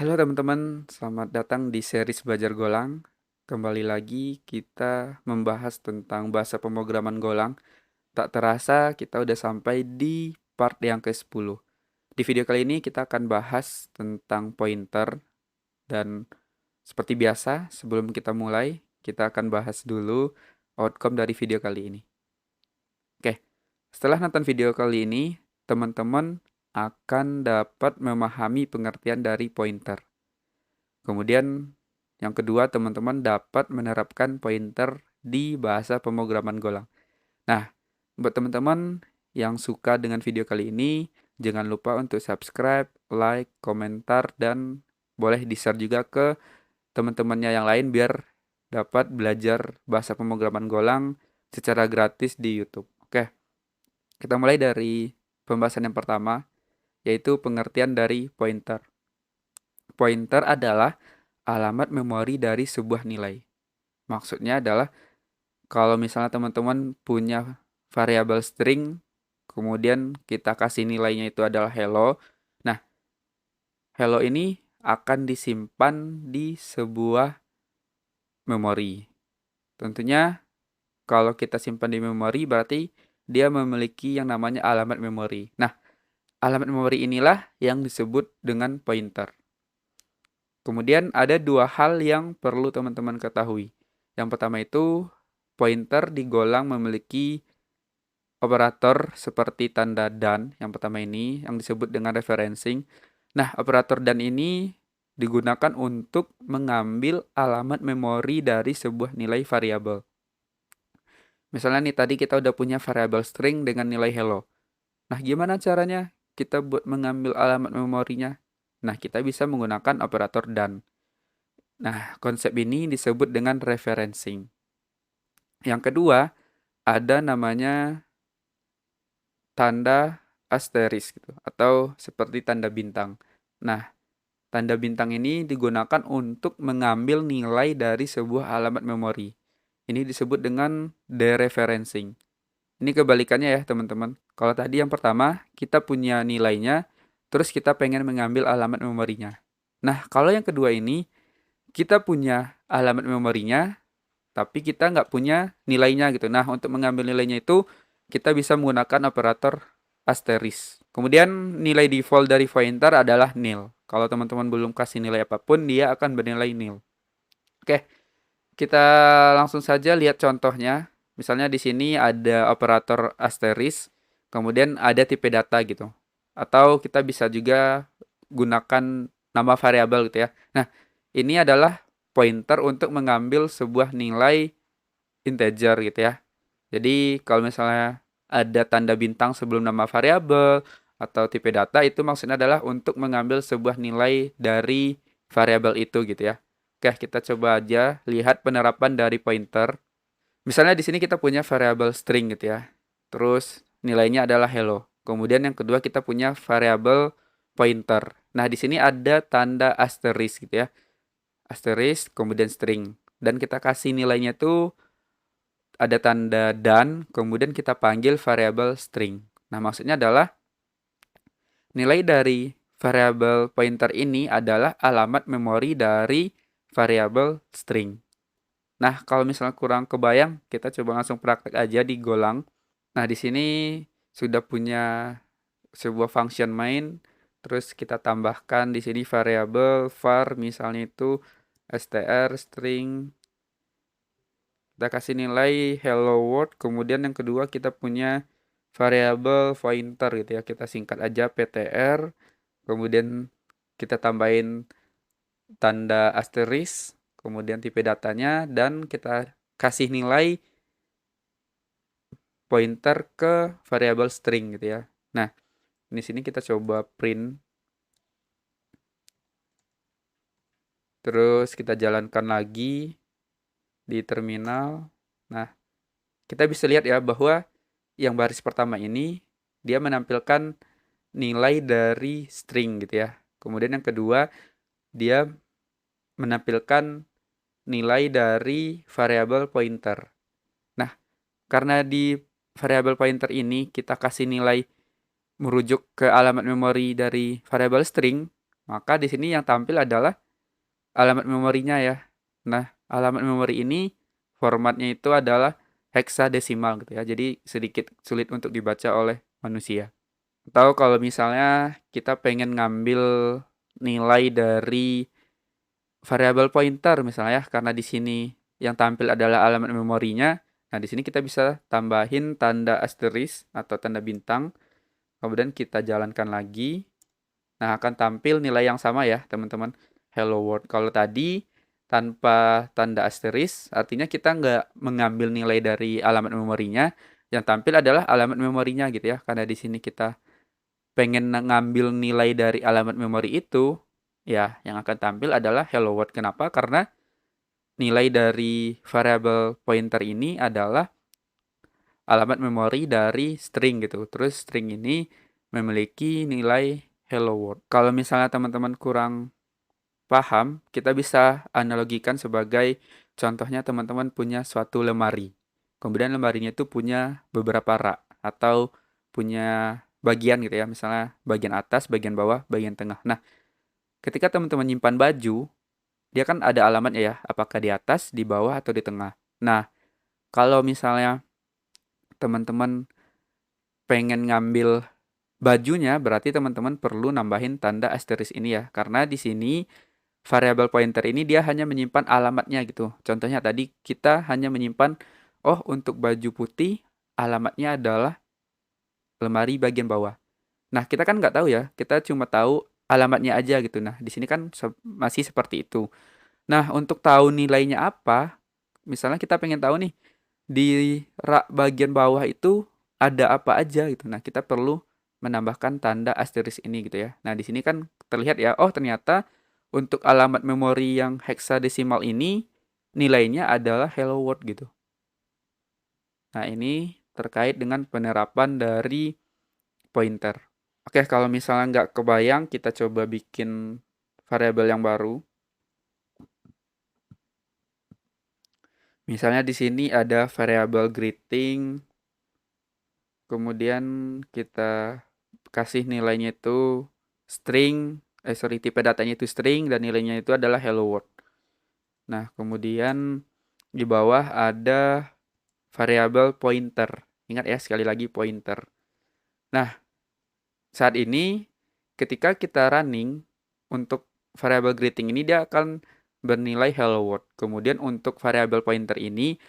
Halo teman-teman, selamat datang di series Belajar Golang. Kembali lagi kita membahas tentang bahasa pemrograman Golang. Tak terasa kita udah sampai di part yang ke-10. Di video kali ini kita akan bahas tentang pointer dan seperti biasa sebelum kita mulai, kita akan bahas dulu outcome dari video kali ini. Oke, setelah nonton video kali ini, teman-teman akan dapat memahami pengertian dari pointer. Kemudian yang kedua, teman-teman dapat menerapkan pointer di bahasa pemrograman Golang. Nah, buat teman-teman yang suka dengan video kali ini, jangan lupa untuk subscribe, like, komentar, dan boleh di-share juga ke teman-temannya yang lain biar dapat belajar bahasa pemrograman Golang secara gratis di YouTube. Oke, kita mulai dari pembahasan yang pertama, yaitu pengertian dari pointer. Pointer adalah alamat memori dari sebuah nilai. Maksudnya adalah kalau misalnya teman-teman punya variabel string, kemudian kita kasih nilainya itu adalah hello. Nah, hello ini akan disimpan di sebuah memori. Tentunya kalau kita simpan di memori berarti dia memiliki yang namanya alamat memori. Nah, alamat memori inilah yang disebut dengan pointer. Kemudian ada dua hal yang perlu teman-teman ketahui. Yang pertama itu pointer di Golang memiliki operator seperti tanda dan yang pertama ini yang disebut dengan referencing. Nah, operator dan ini digunakan untuk mengambil alamat memori dari sebuah nilai variabel. Misalnya nih tadi kita udah punya variabel string dengan nilai hello. Nah, gimana caranya kita buat mengambil alamat memorinya? Nah, kita bisa menggunakan operator dan. Nah, konsep ini disebut dengan referencing. Yang kedua, ada namanya tanda asterisk gitu, atau seperti tanda bintang. Nah, tanda bintang ini digunakan untuk mengambil nilai dari sebuah alamat memori. Ini disebut dengan dereferencing. Ini kebalikannya ya teman-teman. Kalau tadi yang pertama, kita punya nilainya, terus kita pengen mengambil alamat memorinya. Nah, kalau yang kedua ini, kita punya alamat memorinya, tapi kita nggak punya nilainya gitu. Nah, untuk mengambil nilainya itu, kita bisa menggunakan operator asterisk. Kemudian nilai default dari pointer adalah nil. Kalau teman-teman belum kasih nilai apapun, dia akan bernilai nil. Oke, kita langsung saja lihat contohnya. Misalnya di sini ada operator asterisk, kemudian ada tipe data gitu. Atau kita bisa juga gunakan nama variabel gitu ya. Nah, ini adalah pointer untuk mengambil sebuah nilai integer gitu ya. Jadi kalau misalnya ada tanda bintang sebelum nama variabel atau tipe data itu maksudnya adalah untuk mengambil sebuah nilai dari variabel itu gitu ya. Oke, kita coba aja lihat penerapan dari pointer. Misalnya di sini kita punya variabel string gitu ya. Terus nilainya adalah hello. Kemudian yang kedua kita punya variabel pointer. Nah, di sini ada tanda asterisk gitu ya. Asterisk kemudian string dan kita kasih nilainya tuh ada tanda dan, kemudian kita panggil variabel string. Nah, maksudnya adalah nilai dari variabel pointer ini adalah alamat memori dari variabel string. Nah, kalau misalnya kurang kebayang, kita coba langsung praktek aja di Golang. Nah, di sini sudah punya sebuah function main, terus kita tambahkan di sini variabel var misalnya itu str string. Kita kasih nilai hello world, kemudian yang kedua kita punya variabel pointer gitu ya. Kita singkat aja ptr, kemudian kita tambahin tanda asterisk, kemudian tipe datanya dan kita kasih nilai pointer ke variabel string gitu ya. Nah, di sini kita coba print. Terus kita jalankan lagi di terminal. Nah, kita bisa lihat ya bahwa yang baris pertama ini dia menampilkan nilai dari string gitu ya. Kemudian yang kedua, dia menampilkan nilai dari variabel pointer. Nah, karena di variabel pointer ini kita kasih nilai merujuk ke alamat memori dari variabel string, Maka di sini yang tampil adalah alamat memorinya ya. Nah, alamat memori ini formatnya itu adalah heksadesimal gitu ya. Jadi sedikit sulit untuk dibaca oleh manusia. Atau kalau misalnya kita pengen ngambil nilai dari variabel pointer misalnya ya, karena di sini yang tampil adalah alamat memorinya. Nah, di sini kita bisa tambahin tanda asterisk atau tanda bintang. Kemudian kita jalankan lagi. Nah, akan tampil nilai yang sama ya, teman-teman. Hello world. Kalau tadi tanpa tanda asterisk, artinya kita nggak mengambil nilai dari alamat memorinya. Yang tampil adalah alamat memorinya gitu ya. Karena di sini kita pengen ngambil nilai dari alamat memori itu, ya yang akan tampil adalah hello world. Kenapa? Karena nilai dari variabel pointer ini adalah alamat memori dari string gitu. Terus string ini memiliki nilai hello world. Kalau misalnya teman-teman kurang paham, kita bisa analogikan sebagai contohnya teman-teman punya suatu lemari. Kemudian lemarinya itu punya beberapa rak atau punya bagian gitu ya, misalnya bagian atas, bagian bawah, bagian tengah. Nah, ketika teman-teman nyimpan baju, dia kan ada alamatnya ya, apakah di atas, di bawah, atau di tengah. Nah, kalau misalnya teman-teman pengen ngambil bajunya, berarti teman-teman perlu nambahin tanda asterisk ini ya, karena di sini variabel pointer ini dia hanya menyimpan alamatnya gitu. Contohnya tadi kita hanya menyimpan, oh untuk baju putih alamatnya adalah lemari bagian bawah. Nah kita kan nggak tahu ya, kita cuma tahu alamatnya aja gitu. Nah di sini kan masih seperti itu. Nah untuk tahu nilainya apa, misalnya kita pengen tahu nih di rak bagian bawah itu ada apa aja gitu. Nah kita perlu menambahkan tanda asterisk ini gitu ya. Nah di sini kan terlihat ya, oh ternyata untuk alamat memori yang heksadesimal ini nilainya adalah hello world gitu. Nah, ini terkait dengan penerapan dari pointer. Oke, kalau misalnya nggak kebayang, kita coba bikin variabel yang baru. Misalnya di sini ada variabel greeting, kemudian kita kasih nilainya itu string, tipe datanya itu string dan nilainya itu adalah hello world. Nah, kemudian di bawah ada variabel pointer. Ingat ya, sekali lagi pointer. Nah, saat ini ketika kita running untuk variabel greeting ini dia akan bernilai hello world. Kemudian untuk variabel pointer ini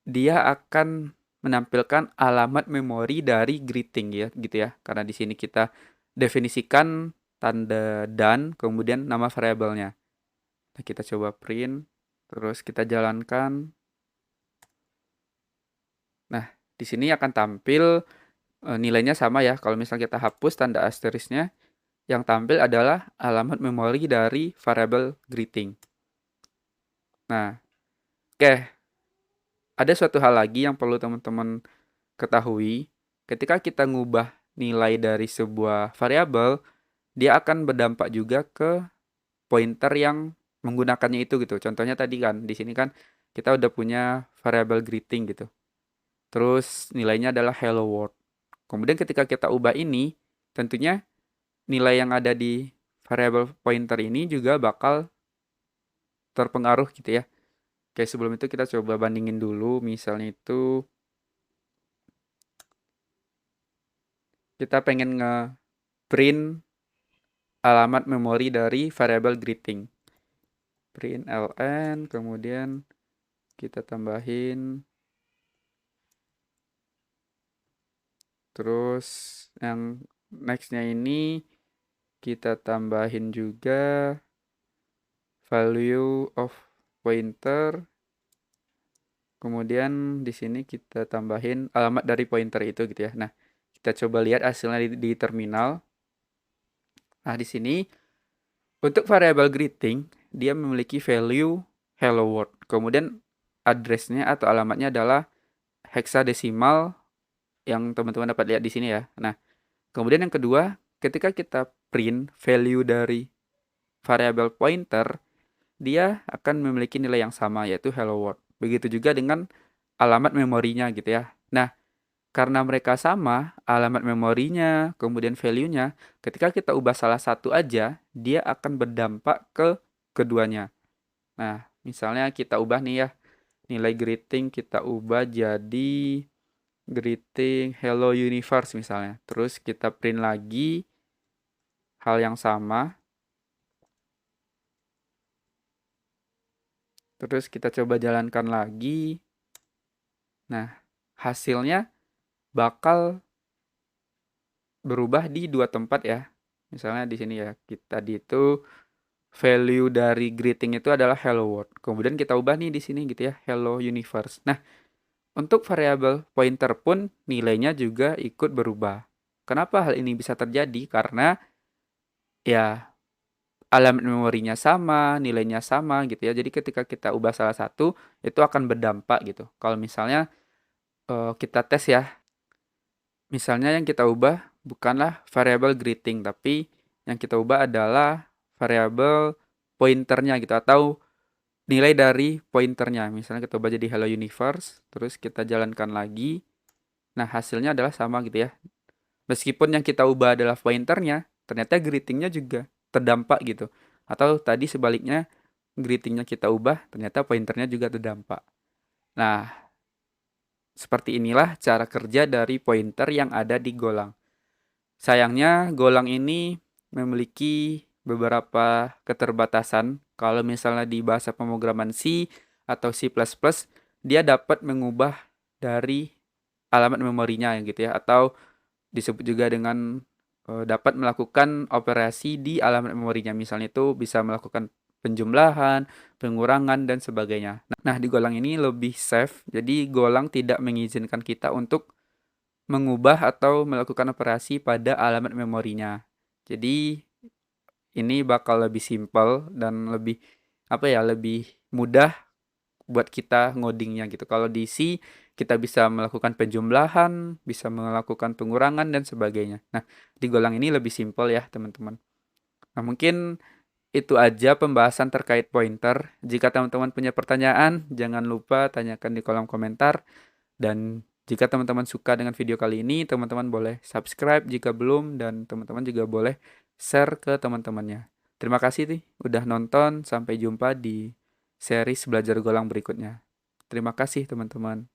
dia akan menampilkan alamat memori dari greeting ya, gitu ya. Karena di sini kita definisikan tanda dan kemudian nama variabelnya. Nah, kita coba print, terus kita jalankan. Nah, di sini akan tampil nilainya sama ya. Kalau misalnya kita hapus tanda asterisknya, yang tampil adalah alamat memori dari variabel greeting. Nah, oke. Ada suatu hal lagi yang perlu teman-teman ketahui. Ketika kita ngubah nilai dari sebuah variabel, dia akan berdampak juga ke pointer yang menggunakannya itu gitu. Contohnya tadi kan, di sini kan kita udah punya variabel greeting gitu. Terus nilainya adalah hello world. Kemudian ketika kita ubah ini, tentunya nilai yang ada di variabel pointer ini juga bakal terpengaruh gitu ya. Oke, sebelum itu kita coba bandingin dulu. Misalnya itu kita pengen nge-print alamat memori dari variabel greeting. Print ln, kemudian kita tambahin. Terus yang nextnya ini kita tambahin juga value of pointer. Kemudian di sini kita tambahin alamat dari pointer itu gitu ya. Nah, kita coba lihat hasilnya di terminal. Nah, di sini untuk variabel greeting dia memiliki value hello world. Kemudian addressnya atau alamatnya adalah heksadesimal yang teman-teman dapat lihat di sini ya. Nah, kemudian yang kedua, ketika kita print value dari variabel pointer, dia akan memiliki nilai yang sama yaitu hello world. Begitu juga dengan alamat memorinya gitu ya. Nah, Karena mereka sama, alamat memorinya, kemudian value-nya, ketika kita ubah salah satu aja, dia akan berdampak ke keduanya. Nah, misalnya kita ubah nih ya, nilai greeting kita ubah jadi greeting hello universe misalnya. Terus kita print lagi hal yang sama. Terus kita coba jalankan lagi. Nah, hasilnya bakal berubah di dua tempat ya. Misalnya di sini ya, kita di itu value dari greeting itu adalah hello world. Kemudian kita ubah nih di sini gitu ya, hello universe. Nah, untuk variabel pointer pun nilainya juga ikut berubah. Kenapa hal ini bisa terjadi? Karena ya alamat memorinya sama, nilainya sama gitu ya. Jadi ketika kita ubah salah satu, itu akan berdampak gitu. Kalau misalnya kita tes ya, misalnya yang kita ubah bukanlah variabel greeting, tapi yang kita ubah adalah variabel pointernya gitu atau nilai dari pointernya. Misalnya kita ubah jadi hello universe, terus kita jalankan lagi. Nah, hasilnya adalah sama gitu ya. Meskipun yang kita ubah adalah pointernya, ternyata greetingnya juga terdampak gitu. Atau tadi sebaliknya, greetingnya kita ubah, ternyata pointernya juga terdampak. Nah, seperti inilah cara kerja dari pointer yang ada di Golang. Sayangnya, Golang ini memiliki beberapa keterbatasan. Kalau misalnya di bahasa pemrograman C atau C++, dia dapat mengubah dari alamat memorinya gitu ya, atau disebut juga dengan dapat melakukan operasi di alamat memorinya. Misalnya itu bisa melakukan penjumlahan, pengurangan, dan sebagainya. Nah, di Golang ini lebih safe. Jadi, Golang tidak mengizinkan kita untuk mengubah atau melakukan operasi pada alamat memorinya. Jadi, ini bakal lebih simpel dan lebih apa ya, lebih mudah buat kita ngodingnya gitu. Kalau di C kita bisa melakukan penjumlahan, bisa melakukan pengurangan dan sebagainya. Nah, di Golang ini lebih simpel ya, teman-teman. Nah, mungkin itu aja pembahasan terkait pointer. Jika teman-teman punya pertanyaan, jangan lupa tanyakan di kolom komentar. Dan jika teman-teman suka dengan video kali ini, teman-teman boleh subscribe jika belum, dan teman-teman juga boleh share ke teman-temannya. Terima kasih nih udah nonton. Sampai jumpa di series belajar Golang berikutnya. Terima kasih teman-teman.